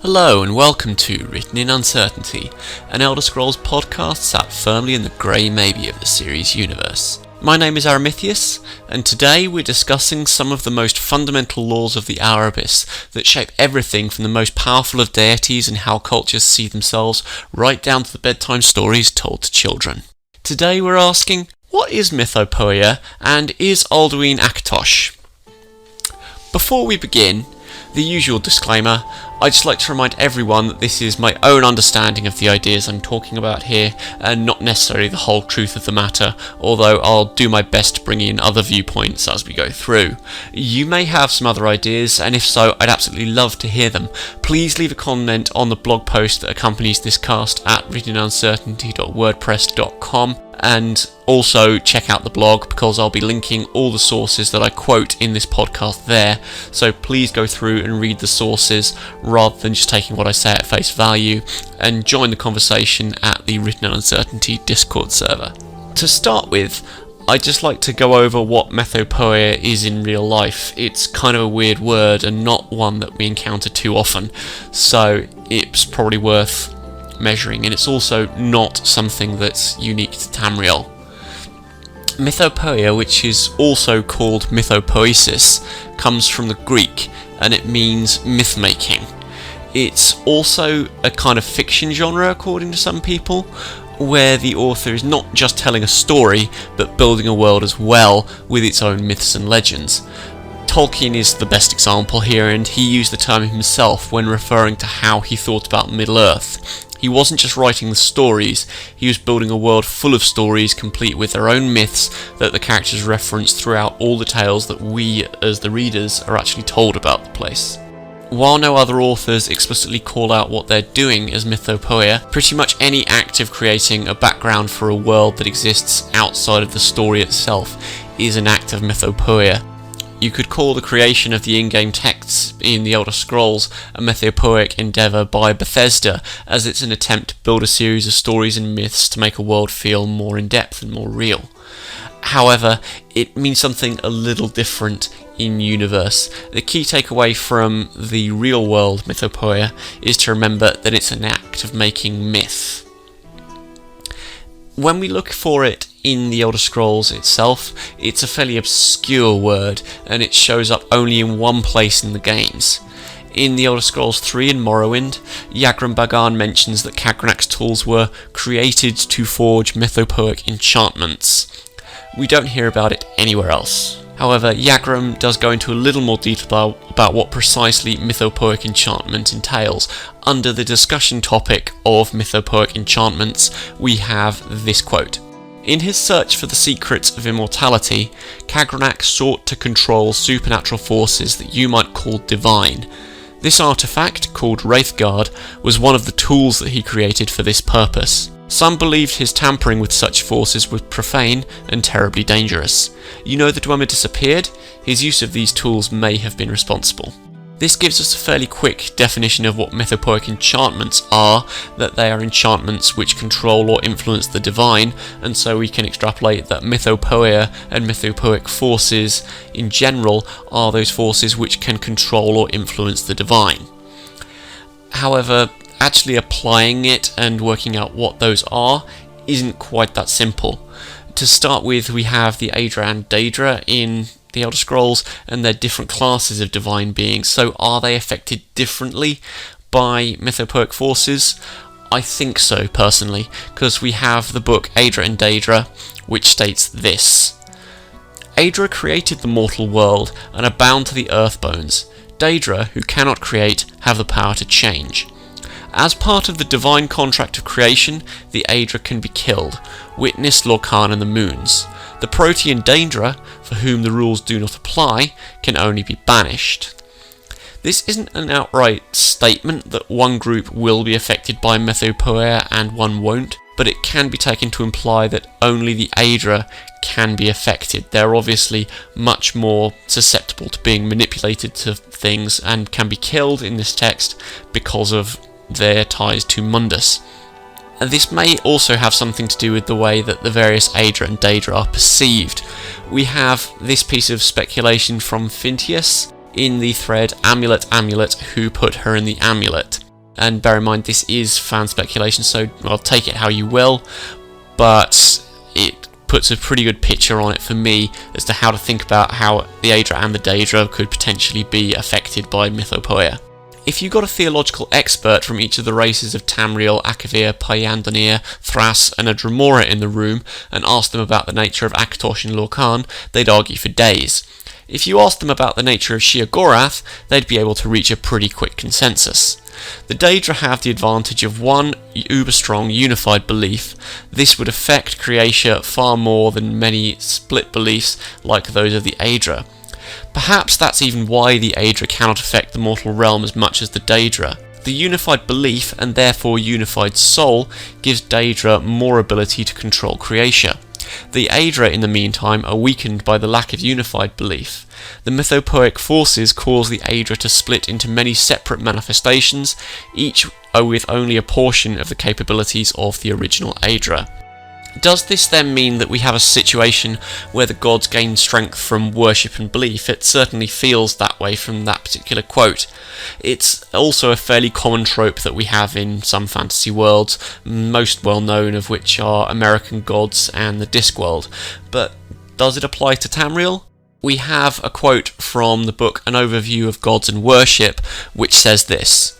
Hello and welcome to Written in Uncertainty, an Elder Scrolls podcast sat firmly in the grey maybe of the series universe. My name is Aramithius, and today we're discussing some of the most fundamental laws of the Aurbis that shape everything from the most powerful of deities and how cultures see themselves, right down to the bedtime stories told to children. Today we're asking, what is Mythopoeia, and is Alduin Akatosh? Before we begin, the usual disclaimer, I'd just like to remind everyone that this is my own understanding of the ideas I'm talking about here, and not necessarily the whole truth of the matter, although I'll do my best to bring in other viewpoints as we go through. You may have some other ideas, and if so, I'd absolutely love to hear them. Please leave a comment on the blog post that accompanies this cast at writtenuncertainty.wordpress.com, and also check out the blog because I'll be linking all the sources that I quote in this podcast there, so please go through and read the sources rather than just taking what I say at face value, and join the conversation at the Written in Uncertainty Discord server. To start with, I'd just like to go over what Mythopoeia is in real life. It's kind of a weird word and not one that we encounter too often, so it's probably worth measuring, and it's also not something that's unique to Tamriel. Mythopoeia, which is also called mythopoesis, comes from the Greek and it means myth-making. It's also a kind of fiction genre according to some people, where the author is not just telling a story but building a world as well with its own myths and legends. Tolkien is the best example here, and he used the term himself when referring to how he thought about Middle-earth. He wasn't just writing the stories, he was building a world full of stories complete with their own myths that the characters reference throughout all the tales that we, as the readers, are actually told about the place. While no other authors explicitly call out what they're doing as Mythopoeia, pretty much any act of creating a background for a world that exists outside of the story itself is an act of Mythopoeia. You could call the creation of the in-game texts in the Elder Scrolls a mythopoeic endeavour by Bethesda, as it's an attempt to build a series of stories and myths to make a world feel more in-depth and more real. However, it means something a little different in universe. The key takeaway from the real world Mythopoeia is to remember that it's an act of making myth. When we look for it in the Elder Scrolls itself, it's a fairly obscure word, and it shows up only in one place in the games. In the Elder Scrolls 3 and Morrowind, Yagran Bagan mentions that Kagranak's tools were created to forge Mythopoeic Enchantments. We don't hear about it anywhere else. However, Yagran does go into a little more detail about what precisely Mythopoeic Enchantment entails. Under the discussion topic of Mythopoeic Enchantments, we have this quote. In his search for the secrets of immortality, Kagranak sought to control supernatural forces that you might call divine. This artifact, called Wraithguard, was one of the tools that he created for this purpose. Some believed his tampering with such forces was profane and terribly dangerous. You know that when it disappeared, his use of these tools may have been responsible. This gives us a fairly quick definition of what Mythopoeic enchantments are, that they are enchantments which control or influence the divine, and so we can extrapolate that Mythopoeia and Mythopoeic forces in general are those forces which can control or influence the divine. However, actually applying it and working out what those are isn't quite that simple. To start with, we have the Aedra and Daedra in the Elder Scrolls, and they're different classes of divine beings, so are they affected differently by Mythopoeic forces? I think so, personally, because we have the book Aedra and Daedra, which states this. Aedra created the mortal world and are bound to the earth bones. Daedra, who cannot create, have the power to change. As part of the divine contract of creation, the Aedra can be killed. Witness Lorcan and the Moons. The Protean Daedra, for whom the rules do not apply, can only be banished. This isn't an outright statement that one group will be affected by Mythopoeia and one won't, but it can be taken to imply that only the Aedra can be affected. They're obviously much more susceptible to being manipulated to things and can be killed in this text because of their ties to Mundus. This may also have something to do with the way that the various Aedra and Daedra are perceived. We have this piece of speculation from Phintius in the thread Amulet, Amulet, who put her in the amulet? And bear in mind, this is fan speculation, so I'll take it how you will, but it puts a pretty good picture on it for me as to how to think about how the Aedra and the Daedra could potentially be affected by Mythopoeia. If you got a theological expert from each of the races of Tamriel, Akavir, Payandanir, Thras and Adramora in the room and asked them about the nature of Akatosh and Lorcan, they'd argue for days. If you asked them about the nature of Sheogorath, they'd be able to reach a pretty quick consensus. The Daedra have the advantage of one uber-strong unified belief. This would affect Creatia far more than many split beliefs like those of the Aedra. Perhaps that's even why the Aedra cannot affect the mortal realm as much as the Daedra. The unified belief, and therefore unified soul, gives Daedra more ability to control Creatia. The Aedra, in the meantime, are weakened by the lack of unified belief. The mythopoeic forces cause the Aedra to split into many separate manifestations, each with only a portion of the capabilities of the original Aedra. Does this then mean that we have a situation where the gods gain strength from worship and belief? It certainly feels that way from that particular quote. It's also a fairly common trope that we have in some fantasy worlds, most well known of which are American Gods and the Discworld. But does it apply to Tamriel? We have a quote from the book An Overview of Gods and Worship, which says this: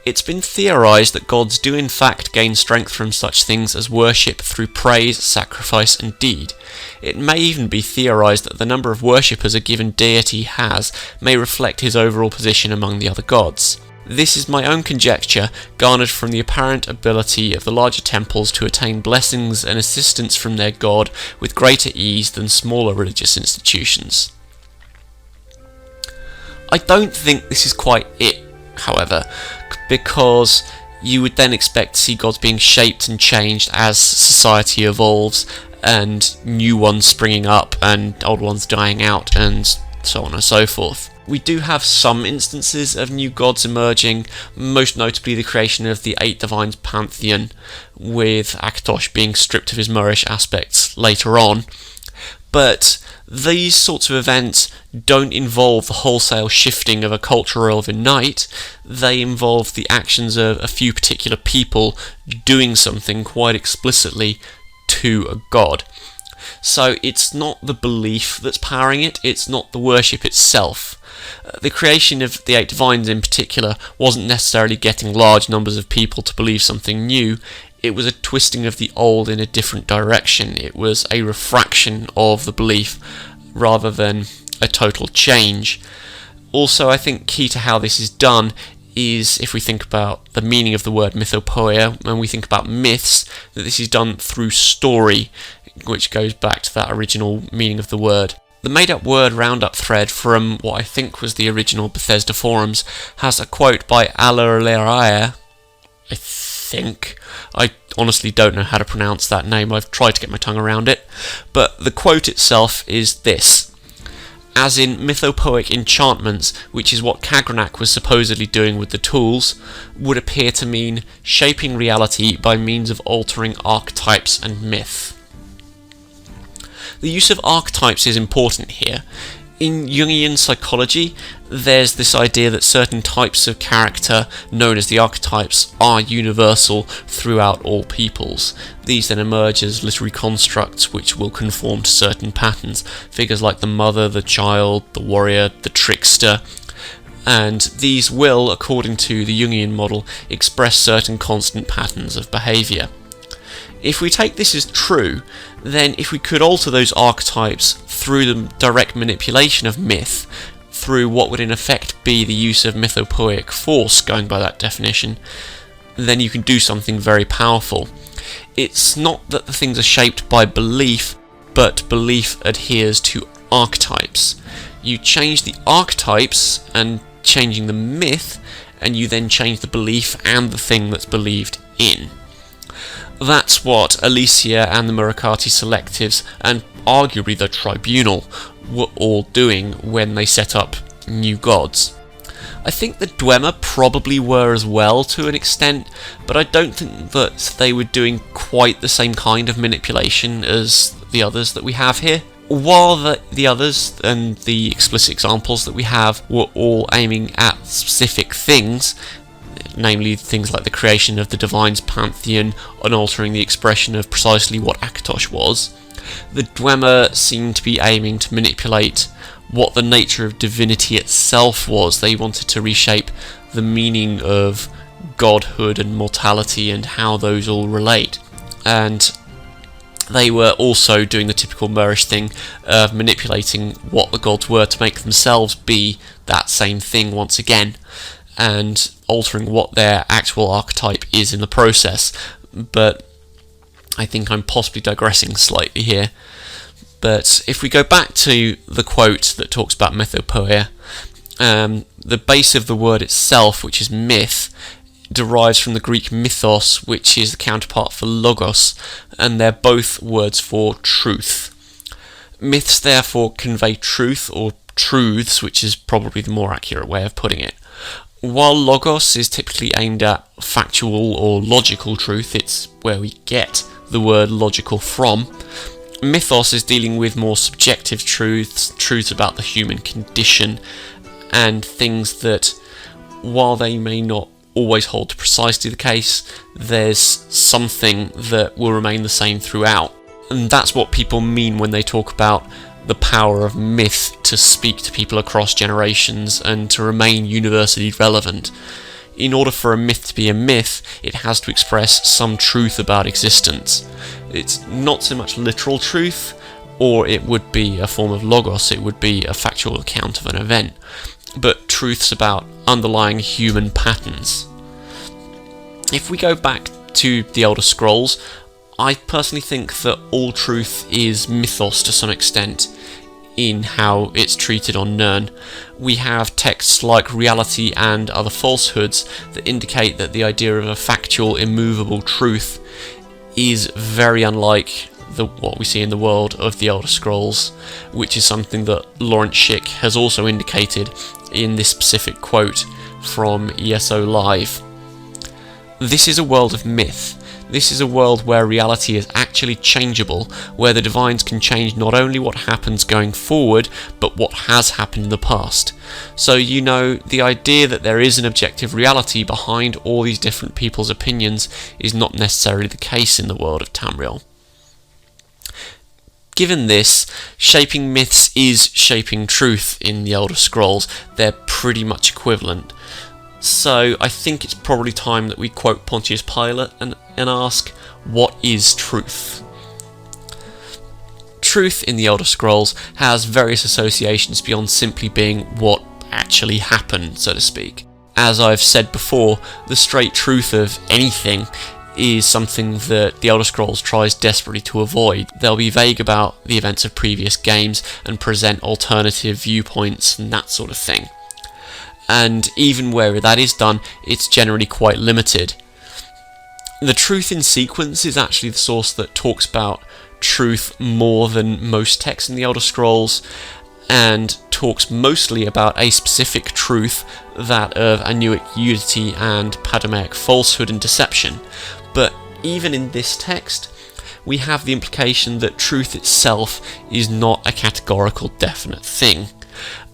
"It's been theorized that gods do in fact gain strength from such things as worship through praise, sacrifice and deed. It may even be theorized that the number of worshippers a given deity has may reflect his overall position among the other gods. This is my own conjecture, garnered from the apparent ability of the larger temples to attain blessings and assistance from their god with greater ease than smaller religious institutions." I don't think this is quite it, however, because you would then expect to see gods being shaped and changed as society evolves and new ones springing up and old ones dying out and so on and so forth. We do have some instances of new gods emerging, most notably the creation of the Eight Divines Pantheon, with Akatosh being stripped of his Moorish aspects later on, but these sorts of events don't involve the wholesale shifting of a culture overnight. They involve the actions of a few particular people doing something quite explicitly to a god. So it's not the belief that's powering it, it's not the worship itself. The creation of the Eight Divines in particular wasn't necessarily getting large numbers of people to believe something new. It was a twisting of the old in a different direction. It was a refraction of the belief rather than a total change. Also, I think key to how this is done is, if we think about the meaning of the word mythopoeia, when we think about myths, that this is done through story, which goes back to that original meaning of the word. The made-up word roundup thread from what I think was the original Bethesda forums has a quote by Alduin, I think. I honestly don't know how to pronounce that name, I've tried to get my tongue around it, but the quote itself is this: "As in Mythopoeic Enchantments, which is what Kagrenak was supposedly doing with the tools, would appear to mean shaping reality by means of altering archetypes and myth." The use of archetypes is important here. In Jungian psychology, there's this idea that certain types of character, known as the archetypes, are universal throughout all peoples. These then emerge as literary constructs which will conform to certain patterns. Figures like the mother, the child, the warrior, the trickster, and these will, according to the Jungian model, express certain constant patterns of behaviour. If we take this as true, then if we could alter those archetypes through the direct manipulation of myth, through what would in effect be the use of mythopoeic force, going by that definition, then you can do something very powerful. It's not that the things are shaped by belief, but belief adheres to archetypes. You change the archetypes and changing the myth, and you then change the belief and the thing that's believed in. That's what Alicia and the Murakati Selectives, and arguably the Tribunal, were all doing when they set up new gods. I think the Dwemer probably were as well to an extent, but I don't think that they were doing quite the same kind of manipulation as the others that we have here. While the others and the explicit examples that we have were all aiming at specific things, namely things like the creation of the Divine's pantheon and altering the expression of precisely what Akatosh was, the Dwemer seemed to be aiming to manipulate what the nature of divinity itself was. They wanted to reshape the meaning of godhood and mortality and how those all relate. And they were also doing the typical Moorish thing of manipulating what the gods were to make themselves be that same thing once again, and altering what their actual archetype is in the process. But I think I'm possibly digressing slightly here. But if we go back to the quote that talks about Mythopoeia, the base of the word itself, which is myth, derives from the Greek mythos, which is the counterpart for logos, and they're both words for truth. Myths therefore convey truth, or truths, which is probably the more accurate way of putting it. While logos is typically aimed at factual or logical truth, it's where we get the word logical from, mythos is dealing with more subjective truths about the human condition, and things that, while they may not always hold precisely the case, there's something that will remain the same throughout. And that's what people mean when they talk about the power of myth to speak to people across generations and to remain universally relevant. In order for a myth to be a myth, it has to express some truth about existence. It's not so much literal truth, or it would be a form of logos, it would be a factual account of an event, but truths about underlying human patterns. If we go back to the Elder Scrolls, I personally think that all truth is mythos to some extent in how it's treated on Nirn. We have texts like reality and other falsehoods that indicate that the idea of a factual, immovable truth is very unlike what we see in the world of the Elder Scrolls, which is something that Lawrence Schick has also indicated in this specific quote from ESO Live. This is a world of myth. This is a world where reality is actually changeable, where the divines can change not only what happens going forward, but what has happened in the past. So the idea that there is an objective reality behind all these different people's opinions is not necessarily the case in the world of Tamriel. Given this, shaping myths is shaping truth in the Elder Scrolls. They're pretty much equivalent. So I think it's probably time that we quote Pontius Pilate and ask, what is truth? Truth in the Elder Scrolls has various associations beyond simply being what actually happened, so to speak. As I've said before, the straight truth of anything is something that the Elder Scrolls tries desperately to avoid. They'll be vague about the events of previous games and present alternative viewpoints and that sort of thing. And even where that is done, it's generally quite limited. The truth in sequence is actually the source that talks about truth more than most texts in the Elder Scrolls, and talks mostly about a specific truth, that of Anuic unity and Padomaic falsehood and deception. But even in this text, we have the implication that truth itself is not a categorical definite thing.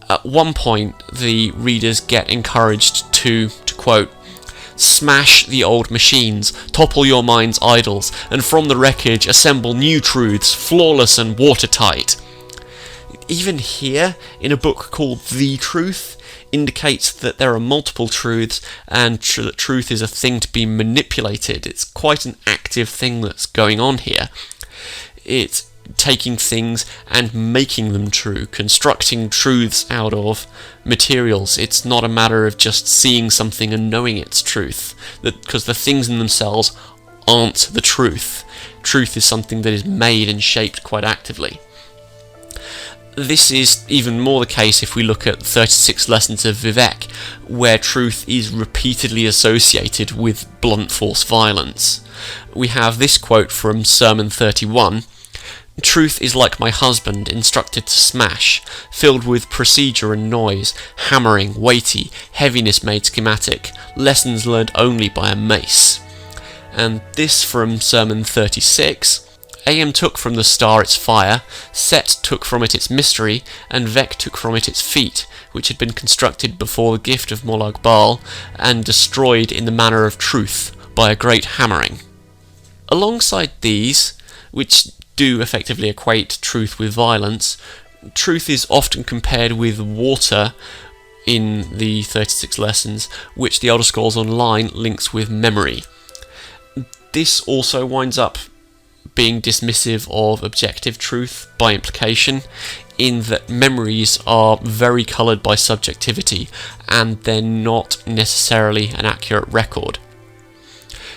At one point, the readers get encouraged to quote, "Smash the old machines, topple your mind's idols, and from the wreckage assemble new truths, flawless and watertight." Even here, in a book called The Truth, indicates that there are multiple truths, and that truth is a thing to be manipulated. It's quite an active thing that's going on here. It's taking things and making them true, constructing truths out of materials. It's not a matter of just seeing something and knowing it's truth, because the things in themselves aren't the truth. Truth is something that is made and shaped quite actively. This is even more the case if we look at 36 Lessons of Vivek, where truth is repeatedly associated with blunt force violence. We have this quote from Sermon 31, "Truth is like my husband, instructed to smash, filled with procedure and noise, hammering, weighty, heaviness made schematic, lessons learned only by a mace." And this from Sermon 36, Aem took from the star its fire, Set took from it its mystery, and Vec took from it its feet, which had been constructed before the gift of Molag Bal, and destroyed in the manner of truth by a great hammering. Alongside these, which do effectively equate truth with violence, truth is often compared with water in the 36 lessons, which the Elder Scrolls Online links with memory. This also winds up being dismissive of objective truth by implication, in that memories are very coloured by subjectivity, and they're not necessarily an accurate record.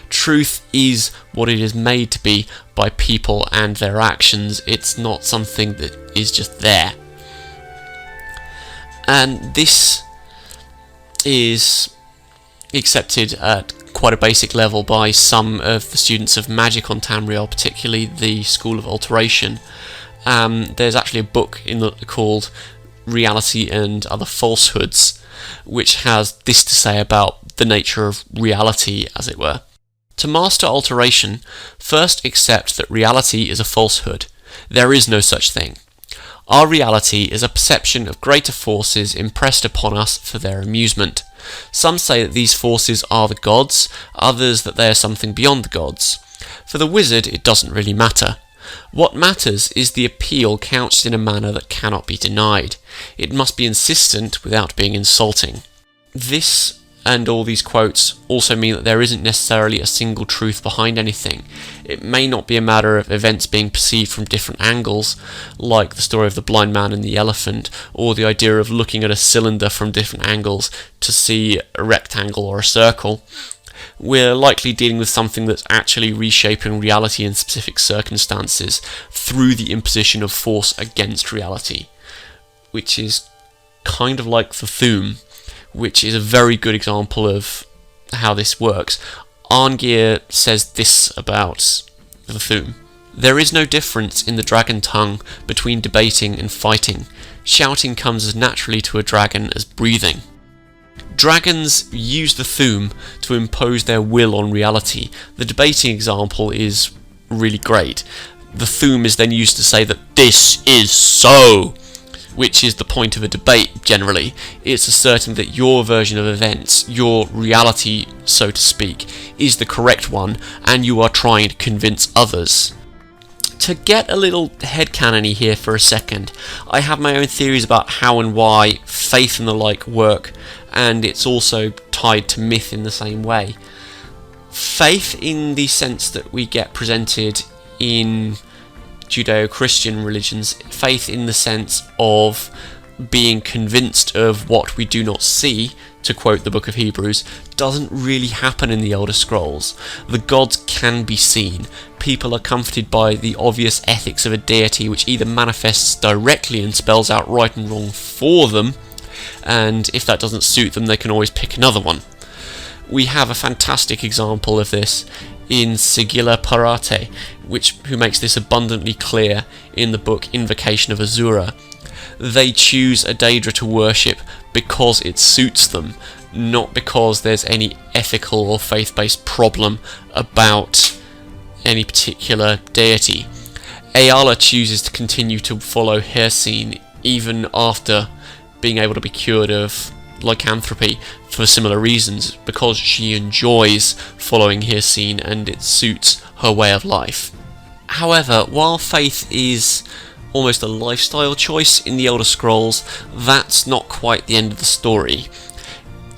Truth is what it is made to be by people and their actions. It's not something that is just there. And this is accepted at quite a basic level by some of the students of magic on Tamriel, particularly the School of Alteration. There's actually a book called Reality and Other Falsehoods, which has this to say about the nature of reality, as it were. To master alteration, first accept that reality is a falsehood. There is no such thing. Our reality is a perception of greater forces impressed upon us for their amusement. Some say that these forces are the gods, others that they are something beyond the gods. For the wizard, it doesn't really matter. What matters is the appeal couched in a manner that cannot be denied. It must be insistent without being insulting. This and all these quotes also mean that there isn't necessarily a single truth behind anything. It may not be a matter of events being perceived from different angles, like the story of the blind man and the elephant, or the idea of looking at a cylinder from different angles to see a rectangle or a circle. We're likely dealing with something that's actually reshaping reality in specific circumstances through the imposition of force against reality, which is kind of like the Thu'um, which is a very good example of how this works. Arngeir says this about the Thu'um. There is no difference in the dragon tongue between debating and fighting. Shouting comes as naturally to a dragon as breathing. Dragons use the Thu'um to impose their will on reality. The debating example is really great. The Thu'um is then used to say that this is so, which is the point of a debate generally. It's asserting that your version of events, your reality, so to speak, is the correct one, and you are trying to convince others. To get a little headcanon-y here for a second, I have my own theories about how and why faith and the like work, and it's also tied to myth in the same way. Faith in the sense that we get presented in Judeo-Christian religions, faith in the sense of being convinced of what we do not see, to quote the Book of Hebrews, doesn't really happen in the Elder Scrolls. The gods can be seen. People are comforted by the obvious ethics of a deity which either manifests directly and spells out right and wrong for them, and if that doesn't suit them they can always pick another one. We have a fantastic example of this in Sigilla Parate, who makes this abundantly clear in the book Invocation of Azura. They choose a Daedra to worship because it suits them, not because there's any ethical or faith-based problem about any particular deity. Ayala chooses to continue to follow Hircine even after being able to be cured of lycanthropy for similar reasons, because she enjoys following Hircine and it suits her way of life. However, while faith is almost a lifestyle choice in the Elder Scrolls, that's not quite the end of the story.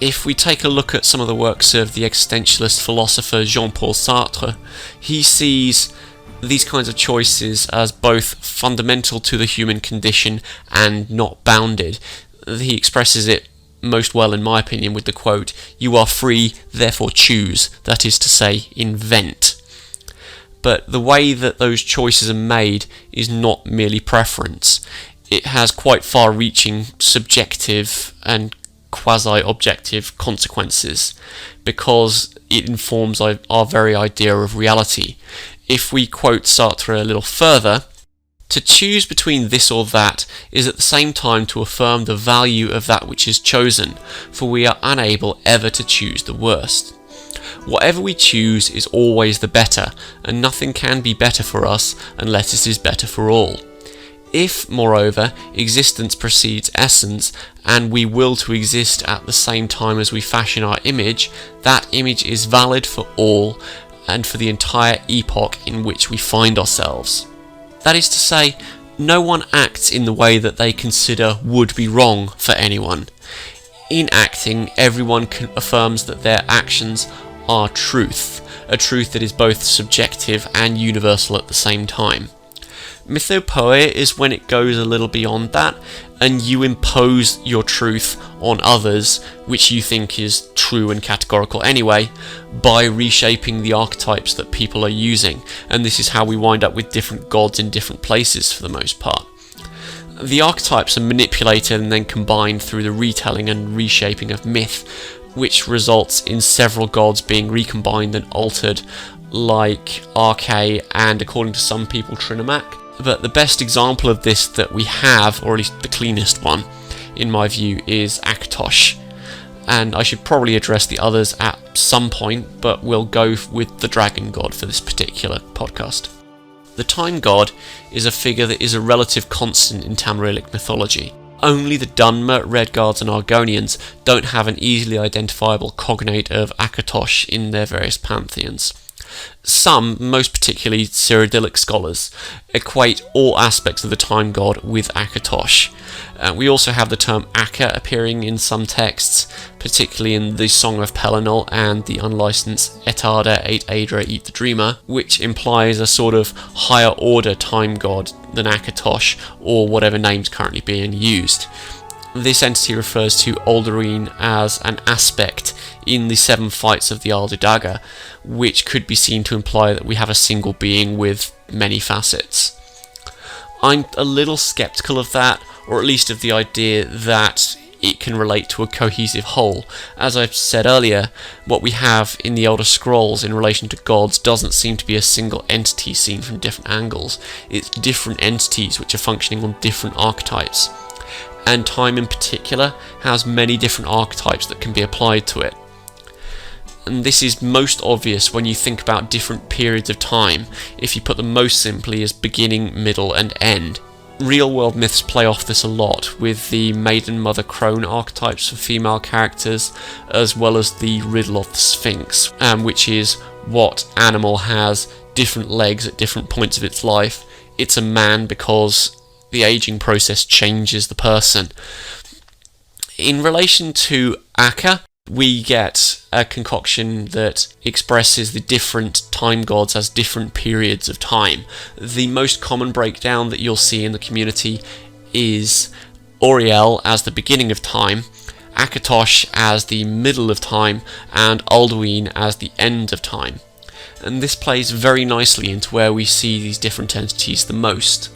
If we take a look at some of the works of the existentialist philosopher Jean-Paul Sartre, he sees these kinds of choices as both fundamental to the human condition and not bounded. He expresses it most well, in my opinion, with the quote, "You are free, therefore choose," that is to say, invent. But the way that those choices are made is not merely preference. It has quite far-reaching subjective and quasi-objective consequences, because it informs our very idea of reality. If we quote Sartre a little further, to choose between this or that is at the same time to affirm the value of that which is chosen, for we are unable ever to choose the worst. Whatever we choose is always the better, and nothing can be better for us unless it is better for all. If, moreover, existence precedes essence, and we will to exist at the same time as we fashion our image, that image is valid for all, and for the entire epoch in which we find ourselves. That is to say, no one acts in the way that they consider would be wrong for anyone. In acting, everyone affirms that their actions are truth, a truth that is both subjective and universal at the same time. Mythopoeia is when it goes a little beyond that, and you impose your truth on others, which you think is true and categorical anyway, by reshaping the archetypes that people are using, and this is how we wind up with different gods in different places for the most part. The archetypes are manipulated and then combined through the retelling and reshaping of myth, which results in several gods being recombined and altered, like Arche and, according to some people, Trinomac. But the best example of this that we have, or at least the cleanest one, in my view, is Akatosh. And I should probably address the others at some point, but we'll go with the dragon god for this particular podcast. The time god is a figure that is a relative constant in Tamrielic mythology. Only the Dunmer, Redguards and Argonians don't have an easily identifiable cognate of Akatosh in their various pantheons. Some, most particularly Cyrodiilic scholars, equate all aspects of the time god with Akatosh. We also have the term Akka appearing in some texts, particularly in the Song of Pelinal and the unlicensed Etarda 8 Aedra Eat the Dreamer, which implies a sort of higher order time god than Akatosh, or whatever name's currently being used. This entity refers to Alduin as an aspect in the 7 fights of the Alduin, which could be seen to imply that we have a single being with many facets. I'm a little skeptical of that, or at least of the idea that it can relate to a cohesive whole. As I've said earlier, what we have in the Elder Scrolls in relation to gods doesn't seem to be a single entity seen from different angles. It's different entities which are functioning on different archetypes. And time in particular has many different archetypes that can be applied to it. And this is most obvious when you think about different periods of time, if you put them most simply as beginning, middle and end. Real-world myths play off this a lot, with the maiden, mother, crone archetypes for female characters, as well as the riddle of the Sphinx, which is what animal has different legs at different points of its life. It's a man because the aging process changes the person. In relation to Akka, we get a concoction that expresses the different time gods as different periods of time. The most common breakdown that you'll see in the community is Auriel as the beginning of time, Akatosh as the middle of time, and Alduin as the end of time. And this plays very nicely into where we see these different entities the most.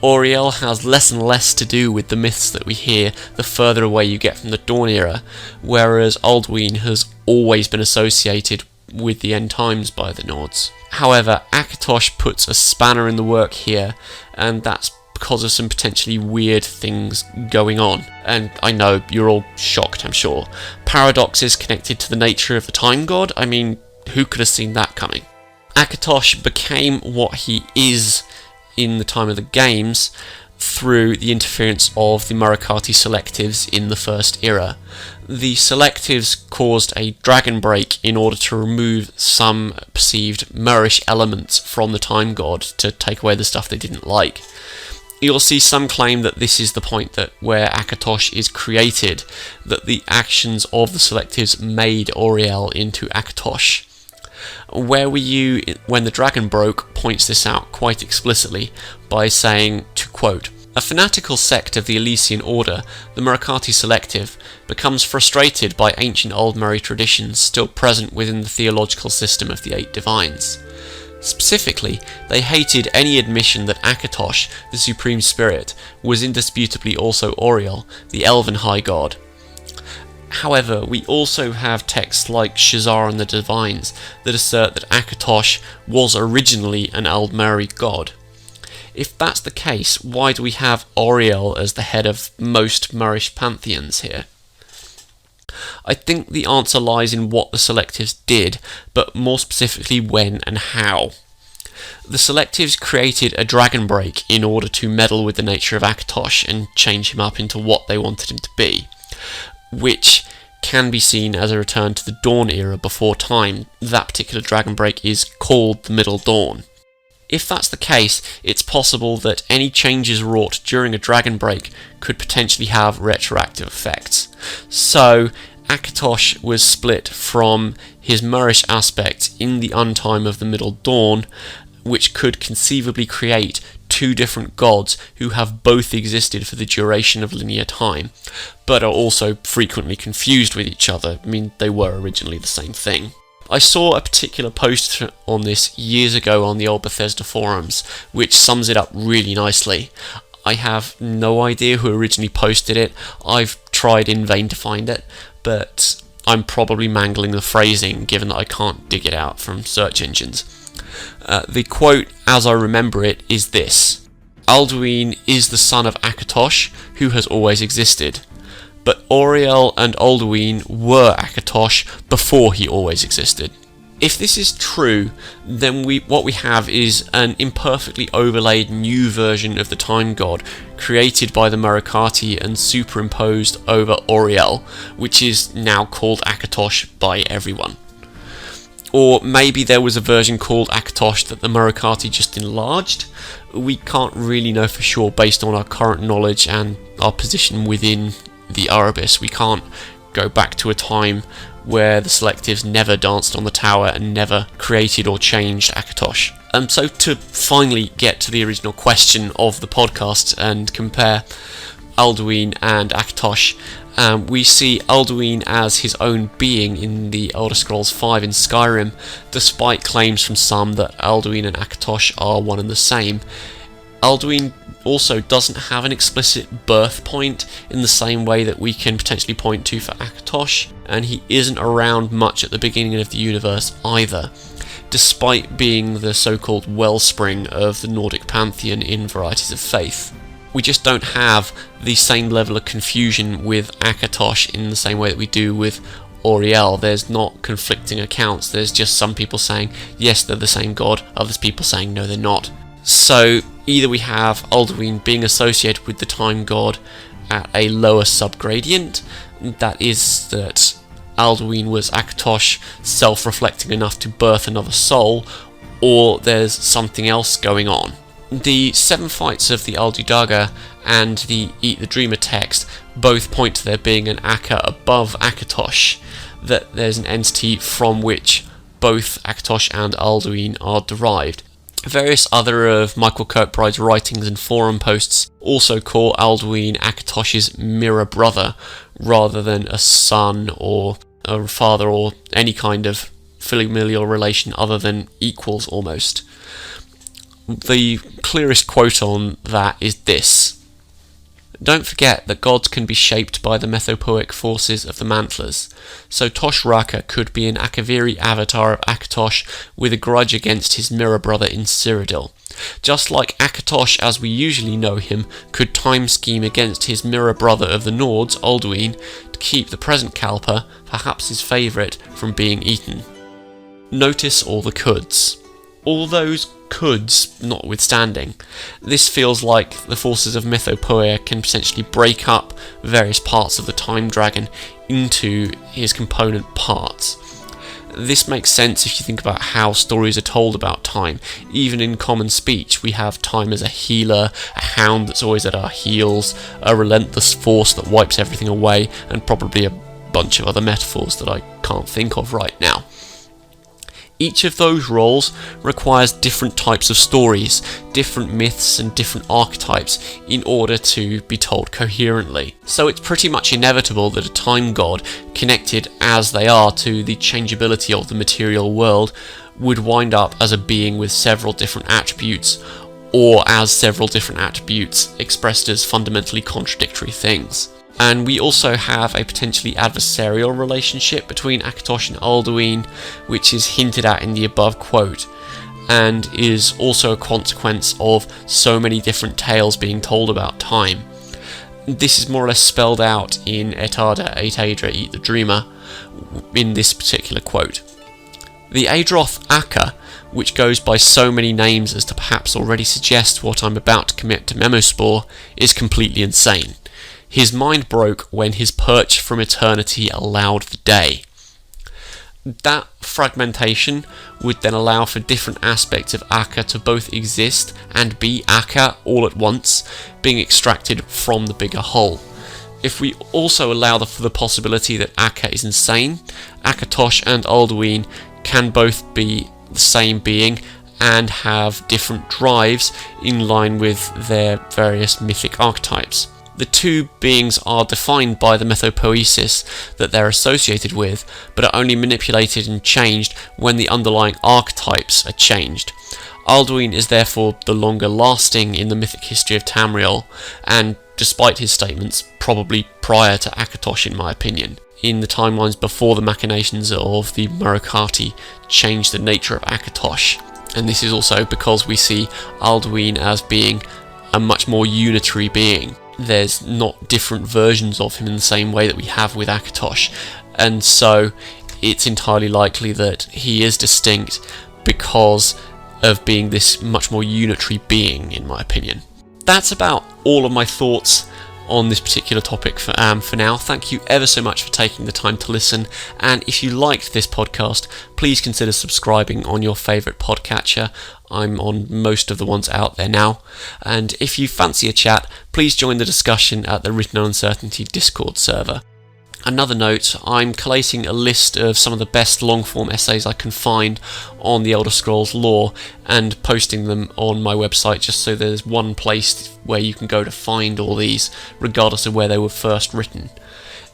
Auriel has less and less to do with the myths that we hear the further away you get from the Dawn era, whereas Alduin has always been associated with the end times by the Nords. However, Akatosh puts a spanner in the work here, and that's because of some potentially weird things going on. And I know you're all shocked, I'm sure. Paradoxes connected to the nature of the time god? I mean, who could have seen that coming? Akatosh became what he is in the time of the games through the interference of the Murakati selectives in the first era. The selectives caused a dragon break in order to remove some perceived Murish elements from the time god to take away the stuff they didn't like. You'll see some claim that this is the point that where Akatosh is created, that the actions of the selectives made Auriel into Akatosh. Where Were You When the Dragon Broke points this out quite explicitly by saying, to quote, "A fanatical sect of the Elysian Order, the Murakati Selective, becomes frustrated by ancient Aldmeri traditions still present within the theological system of the 8 divines. Specifically, they hated any admission that Akatosh, the Supreme Spirit, was indisputably also Auriel, the Elven High God. However, we also have texts like Shazar and the Divines that assert that Akatosh was originally an Aldmeri god. If that's the case, why do we have Auriel as the head of most Murish pantheons here?" I think the answer lies in what the selectives did, but more specifically when and how. The selectives created a dragon break in order to meddle with the nature of Akatosh and change him up into what they wanted him to be, which can be seen as a return to the Dawn era before time. That particular dragon break is called the Middle Dawn. If that's the case, it's possible that any changes wrought during a dragon break could potentially have retroactive effects. So, Akatosh was split from his Moorish aspect in the untime of the Middle Dawn, which could conceivably create two different gods who have both existed for the duration of linear time, but are also frequently confused with each other. I mean, they were originally the same thing. I saw a particular post on this years ago on the old Bethesda forums, which sums it up really nicely. I have no idea who originally posted it. I've tried in vain to find it, but I'm probably mangling the phrasing given that I can't dig it out from search engines. The quote, as I remember it, is this: Alduin is the son of Akatosh, who has always existed. But Auriel and Alduin were Akatosh before he always existed. If this is true, then what we have is an imperfectly overlaid new version of the Time God, created by the Merikati and superimposed over Auriel, which is now called Akatosh by everyone. Or maybe there was a version called Akatosh that the Merikati just enlarged. We can't really know for sure based on our current knowledge and our position within the Aurbis. We can't go back to a time where the selectives never danced on the tower and never created or changed Akatosh. So to finally get to the original question of the podcast and compare Alduin and Akatosh, we see Alduin as his own being in the Elder Scrolls V in Skyrim, despite claims from some that Alduin and Akatosh are one and the same. Alduin also doesn't have an explicit birth point in the same way that we can potentially point to for Akatosh, and he isn't around much at the beginning of the universe either, despite being the so-called wellspring of the Nordic pantheon in Varieties of Faith. We just don't have the same level of confusion with Akatosh in the same way that we do with Auriel. There's not conflicting accounts, there's just some people saying yes, they're the same god, others people saying no, they're not. So either we have Alduin being associated with the Time God at a lower subgradient, that is that Alduin was Akatosh self-reflecting enough to birth another soul, or there's something else going on. The 7 fights of the Aldudaga and the Eat the Dreamer text both point to there being an Akka above Akatosh, that there's an entity from which both Akatosh and Alduin are derived. Various other of Michael Kirkbride's writings and forum posts also call Alduin Akatosh's mirror brother, rather than a son or a father or any kind of familial relation other than equals almost. The clearest quote on that is this: "Don't forget that gods can be shaped by the mythopoeic forces of the Mantlers, so Tosh Raka could be an Akaviri avatar of Akatosh with a grudge against his mirror brother in Cyrodiil. Just like Akatosh as we usually know him could time scheme against his mirror brother of the Nords, Alduin, to keep the present Kalpa, perhaps his favourite, from being eaten." Notice all the coulds. All those coulds notwithstanding, this feels like the forces of Mythopoeia can potentially break up various parts of the Time Dragon into his component parts. This makes sense if you think about how stories are told about time. Even in common speech, we have time as a healer, a hound that's always at our heels, a relentless force that wipes everything away, and probably a bunch of other metaphors that I can't think of right now. Each of those roles requires different types of stories, different myths and different archetypes in order to be told coherently. So it's pretty much inevitable that a time god, connected as they are to the changeability of the material world, would wind up as a being with several different attributes, or as several different attributes expressed as fundamentally contradictory things. And we also have a potentially adversarial relationship between Akatosh and Alduin, which is hinted at in the above quote, and is also a consequence of so many different tales being told about time. This is more or less spelled out in Etada et Adra Eat the Dreamer in this particular quote. The Adroth Akka, which goes by so many names as to perhaps already suggest what I'm about to commit to Memospore, is completely insane. His mind broke when his perch from eternity allowed the day. That fragmentation would then allow for different aspects of Akka to both exist and be Akka all at once, being extracted from the bigger whole. If we also allow for the possibility that Akka is insane, Akatosh and Alduin can both be the same being and have different drives in line with their various mythic archetypes. The two beings are defined by the mythopoesis that they're associated with, but are only manipulated and changed when the underlying archetypes are changed. Alduin is therefore the longer lasting in the mythic history of Tamriel, and despite his statements, probably prior to Akatosh in my opinion, in the timelines before the machinations of the Murakati changed the nature of Akatosh. And this is also because we see Alduin as being a much more unitary being. There's not different versions of him in the same way that we have with Akatosh, and so it's entirely likely that he is distinct because of being this much more unitary being, in my opinion. That's about all of my thoughts on this particular topic for now. Thank you ever so much for taking the time to listen, and if you liked this podcast, please consider subscribing on your favourite podcatcher. I'm on most of the ones out there now, and if you fancy a chat, please join the discussion at the Written Uncertainty Discord server. Another note, I'm collating a list of some of the best long-form essays I can find on the Elder Scrolls lore and posting them on my website, just so there's one place where you can go to find all these, regardless of where they were first written.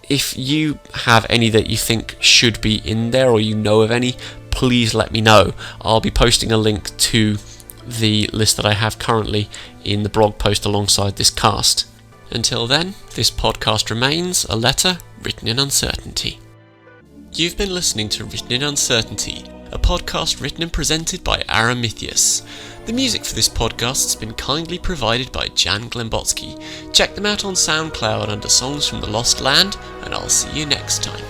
If you have any that you think should be in there, or you know of any, please let me know. I'll be posting a link to the list that I have currently in the blog post alongside this cast. Until then, this podcast remains a letter written in uncertainty. You've been listening to Written in Uncertainty, a podcast written and presented by Aramithius. The music for this podcast has been kindly provided by Jan Glembotsky. Check them out on SoundCloud under Songs from the Lost Land, and I'll see you next time.